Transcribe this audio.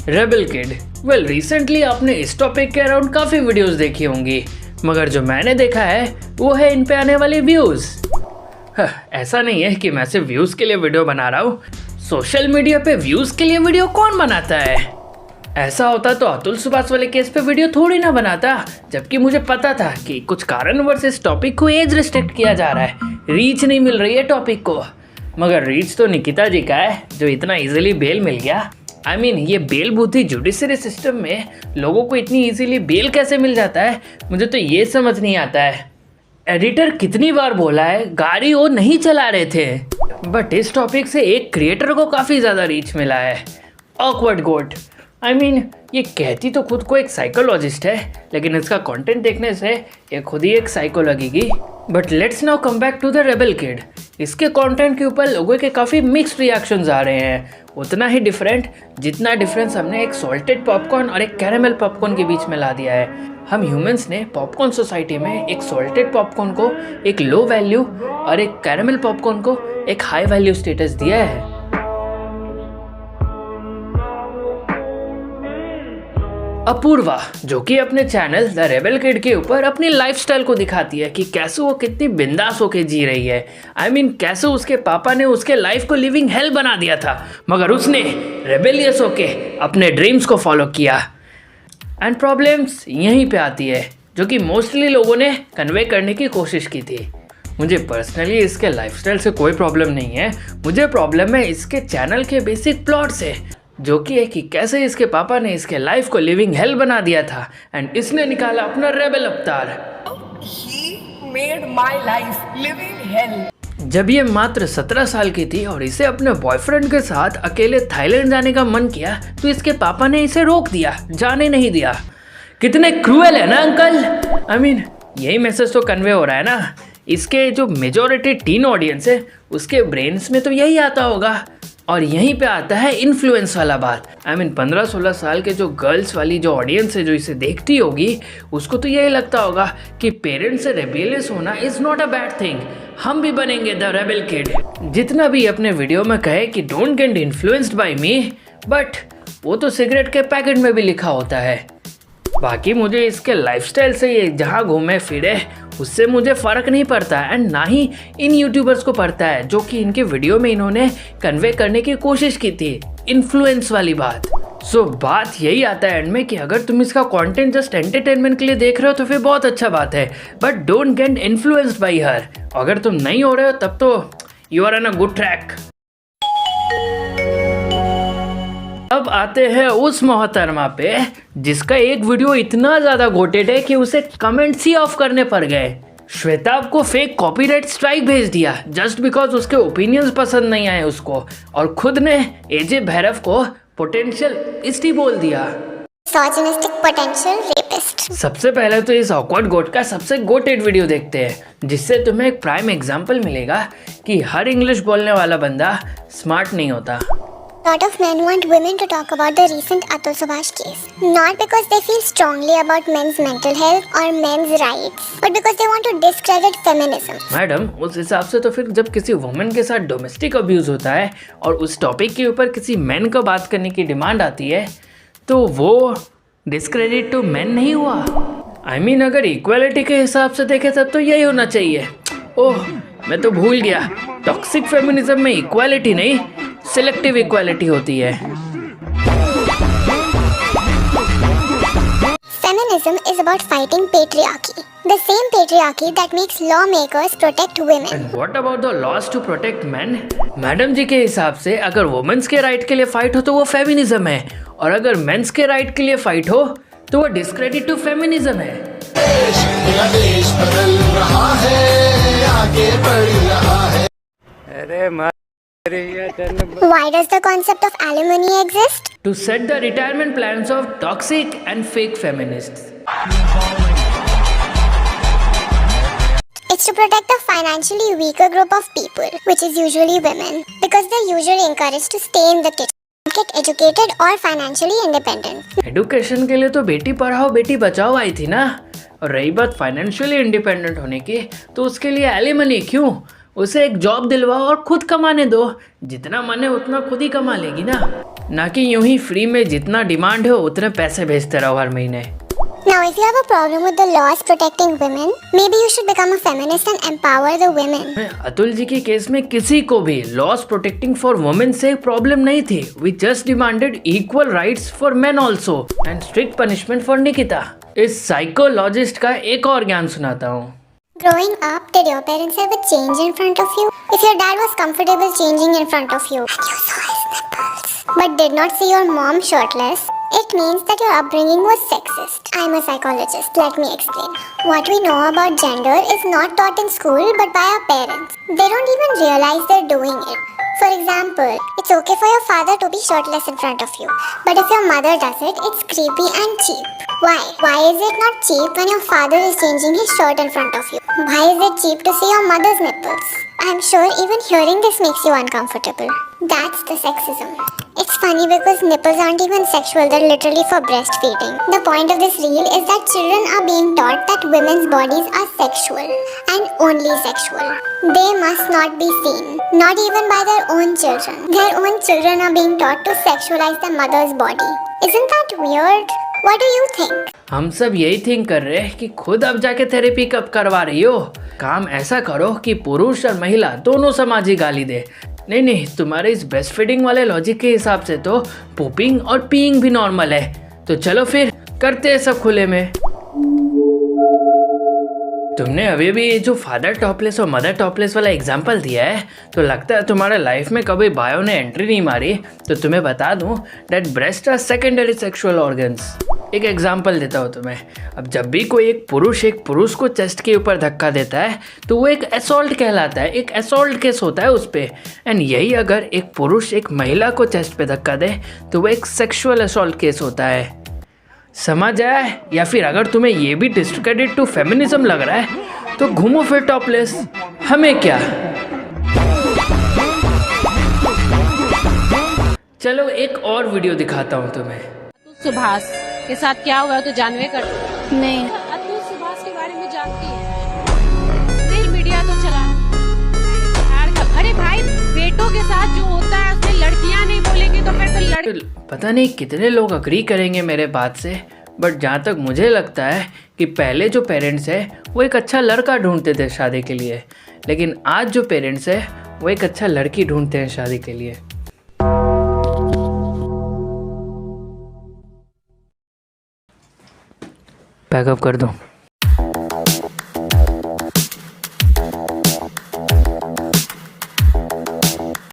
Rebel kid. Well recently आपने इस topic के अराउंड काफ़ी वीडियोस देखी होंगी, मगर जो मैंने देखा है वो है इन पे आने वाले व्यूज़। ऐसा नहीं है कि मैं सिर्फ व्यूज़ के लिए वीडियो बना रहा हूँ। सोशल मीडिया पे व्यूज़ के लिए वीडियो कौन बनाता है? ऐसा होता तो अतुल सुभाष वाले केस पे वीडियो थोड़ी ना बनाता, जबकि मुझे पता था कि कुछ कारणवश इस टॉपिक को एज रिस्ट्रिक्ट किया जा रहा है, रीच नहीं मिल रही है टॉपिक को। मगर रीच तो निकिता जी का है, जो इतना इजीली बेल मिल गया। आई मीन ये बेल बुद्धि जुडिशरी सिस्टम में लोगों को इतनी इजीली बेल कैसे मिल जाता है, मुझे तो ये समझ नहीं आता है। एडिटर कितनी बार बोला है गाड़ी वो नहीं चला रहे थे, बट इस टॉपिक से एक क्रिएटर को काफ़ी ज़्यादा रीच मिला है, ऑकवर्ड गोट। आई मीन ये कहती तो खुद को एक साइकोलॉजिस्ट है, लेकिन इसका कंटेंट देखने से ये खुद ही एक साइको लगेगी। But let's now come back to the rebel kid. इसके कंटेंट के ऊपर लोगों के काफ़ी मिक्स्ड रिएक्शंस आ रहे हैं, उतना ही डिफरेंट जितना डिफरेंस हमने एक सॉल्टेड पॉपकॉर्न और एक कैरेमल पॉपकॉर्न के बीच में ला दिया है। हम ह्यूमंस ने पॉपकॉर्न सोसाइटी में एक सॉल्टेड पॉपकॉर्न को एक लो वैल्यू और एक कैरेमल पॉपकॉर्न को एक हाई वैल्यू स्टेटस दिया है। अपूर्वा, जो कि अपने चैनल द रेबल किड के ऊपर अपनी लाइफस्टाइल को दिखाती है कि कैसे वो कितनी बिंदास होके जी रही है। आई मीन कैसे उसके पापा ने उसके लाइफ को लिविंग हेल बना दिया था, मगर उसने रेबेलियस होके अपने ड्रीम्स को फॉलो किया। एंड प्रॉब्लम्स यहीं पे आती है, जो कि मोस्टली लोगों ने कन्वे करने की कोशिश की थी। मुझे पर्सनली इसके लाइफस्टाइल से कोई प्रॉब्लम नहीं है, मुझे प्रॉब्लम है इसके चैनल के बेसिक प्लॉट से, जो कि है कि कैसे इसके पापा ने इसके लाइफ को लिविंग हेल बना दिया था एंड इसने निकाला अपना रेबल अवतार। He made my life living hell. जब ये मात्र 17 साल की थी और इसे अपने बॉयफ्रेंड के साथ अकेले थाईलैंड जाने का मन किया, तो इसके पापा ने इसे रोक दिया, जाने नहीं दिया। कितने क्रूएल है ना अंकल। आई मीन यही मैसेज तो कन्वे हो रहा है ना। इसके जो मेजॉरिटी टीन ऑडियंस है उसके ब्रेन्स में तो यही आता होगा, और यहीं पे आता है इन्फ्लुएंस वाला बात। आई मीन 15-16 साल के जो गर्ल्स वाली जो ऑडियंस है जो इसे देखती होगी, उसको तो यही लगता होगा कि पेरेंट्स से रेबेलियस होना is not a bad thing, हम भी बनेंगे द रेबल किड। जितना भी अपने वीडियो में कहे कि don't get influenced bye me, but वो तो सिगरेट के पैकेट में भी लिखा होता है। बाकी मुझे इसके लाइफस्टाइल से ये जहाँ घूमे फिरे उससे मुझे फ़र्क नहीं पड़ता, एंड ना ही इन यूट्यूबर्स को पड़ता है जो कि इनके वीडियो में इन्होंने कन्वे करने की कोशिश की थी, इन्फ्लुएंस वाली बात। सो बात यही आता है एंड में कि अगर तुम इसका कंटेंट जस्ट एंटरटेनमेंट के लिए देख रहे हो तो फिर बहुत अच्छा बात है, but don't get influenced by her. अगर तुम नहीं हो रहे हो तब तो you are on a good track. अब आते हैं उस मोहतरमा पे जिसका एक वीडियो इतना ज़्यादा गोटेड है कि उसे कमेंट्स ही ऑफ करने पड़ गए। श्वेताब को फेक कॉपीराइट स्ट्राइक भेज दिया जस्ट बिकॉज उसके ओपिनियंस पसंद नहीं आए उसको, और खुद ने एजे भैरव को पोटेंशियल बोल दिया, पोटेंशियल रेपिस्ट। सबसे पहले तो इस ऑकवर्ड गोट का सबसे गोटेड वीडियो देखते हैं, जिससे तुम्हें एक प्राइम एग्जांपल मिलेगा कि हर इंग्लिश बोलने वाला बंदा स्मार्ट नहीं होता। lot of men want women to talk about the recent Atul Subhash case, not because they feel strongly about men's mental health or men's rights, but because they want to discredit feminism. Madam उस हिसाब से तो फिर जब किसी women के साथ domestic abuse होता है और उस टॉपिक के ऊपर किसी मैन को बात करने की डिमांड आती है, तो वो डिस्क्रेडिट टू मैन नहीं हुआ। आई मीन अगर इक्वालिटी के हिसाब से देखे तब तो यही होना चाहिए। ओह मैं तो भूल गया, टॉक्सिक फेमिनिज्म में इक्वालिटी नहीं सिलेक्टिव इक्वालिटी होती है। Feminism is about fighting patriarchy, the same patriarchy that makes lawmakers protect women. And what about the laws to protect men? Madam ji के हिसाब से अगर वुमेन्स के राइट के लिए फाइट हो तो वो फेमिनिज्म है, और अगर मेंस के राइट के लिए फाइट हो तो वो डिस्क्रेडिट टू फेमिनिज्म है। देश बदल रहा है, आगे बढ़ रहा है। अरे Why does the concept of alimony exist? To set the retirement plans of toxic and fake feminists. It's to protect a financially weaker group of people, which is usually women, because they're usually encouraged to stay in the kitchen, get educated or financially independent. Education के लिए तो बेटी पढ़ाओ बेटी बचाओ आई थी ना, और रही बात financially independent होने की, तो उसके लिए एलिमनी क्यों? उसे एक जॉब दिलवाओ और खुद कमाने दो, जितना मन है उतना खुद ही कमा लेगी ना। ना कि यूं ही फ्री में जितना डिमांड हो उतने पैसे भेजते रहो हर महीने। Now, if you have a problem with the laws protecting women, maybe you should become a feminist and empower the women. Atul ji के केस में किसी को भी लॉस प्रोटेक्टिंग फॉर वुमेन से प्रॉब्लम नहीं थी। We just demanded equal rights for men also and strict punishment for Nikita. इस psychologist का एक और ज्ञान सुनाता हूँ। Growing up, did your parents ever change in front of you? If your dad was comfortable changing in front of you and you saw his nipples, but did not see your mom shirtless, it means that your upbringing was sexist. I'm a psychologist. Let me explain. What we know about gender is not taught in school but by our parents. They don't even realize they're doing it. For example, it's okay for your father to be shirtless in front of you, but if your mother does it, it's creepy and cheap. Why? Why is it not cheap when your father is changing his shirt in front of you? Why is it cheap to see your mother's nipples? I'm sure even hearing this makes you uncomfortable. That's the sexism. It's funny because nipples aren't even sexual, they're literally for breastfeeding. The point of this reel is that children are being taught that women's bodies are sexual and only sexual. They must not be seen, not even by their own children. Their own children are being taught to sexualize their mother's body. Isn't that weird? What do you think? हम सब यही think कर रहे हैं कि खुद अब जाके थेरेपी कब करवा रही हो। काम ऐसा करो कि पुरुष और महिला दोनों समाज ही गाली दे। नहीं, तुम्हारे इस ब्रेस्ट फीडिंग वाले लॉजिक के हिसाब से तो पोपिंग और पीइंग भी नॉर्मल है। तो चलो फिर करते हैं सब खुले में। तुमने अभी भी जो फादर टॉपलेस और मदर टॉपलेस वाला एग्जाम्पल दिया है, तो लगता है तुम्हारे लाइफ में कभी बायो ने एंट्री नहीं मारी। तो तुम्हें बता दूं that breast are secondary sexual organs. एक एग्जाम्पल देता हूँ तुम्हें। अब जब भी कोई एक पुरुष को चेस्ट के ऊपर धक्का देता है तो वो एक असॉल्ट कहलाता है, एक असॉल्ट केस होता है उस पर। एंड यही अगर एक पुरुष एक महिला को चेस्ट पे धक्का दे तो वो एक सेक्सुअल असॉल्ट केस होता है। समझ आया? या फिर अगर तुम्हें ये भी डिस्क्रेडिट टू फेमिनिज्म लग रहा है तो घूमो फिर टॉपलेस, हमें क्या। चलो एक और वीडियो दिखाता हूँ तुम्हें। सुभाष के साथ क्या हुआ तो जानवे कर नहीं। अतुल सुभाष के बारे में जानती है, फिर मीडिया तो चला। अरे भाई, बेटों के साथ जो होता है उसमें लड़कियां नहीं बोलेंगी तो फिर तो पता नहीं कितने लोग अग्री करेंगे मेरे बात से, बट जहाँ तक मुझे लगता है कि पहले जो पेरेंट्स है वो एक अच्छा लड़का ढूंढते थे शादी के लिए, लेकिन आज जो पेरेंट्स है वो एक अच्छा लड़की ढूंढते हैं शादी के लिए। पैकअप कर दूं?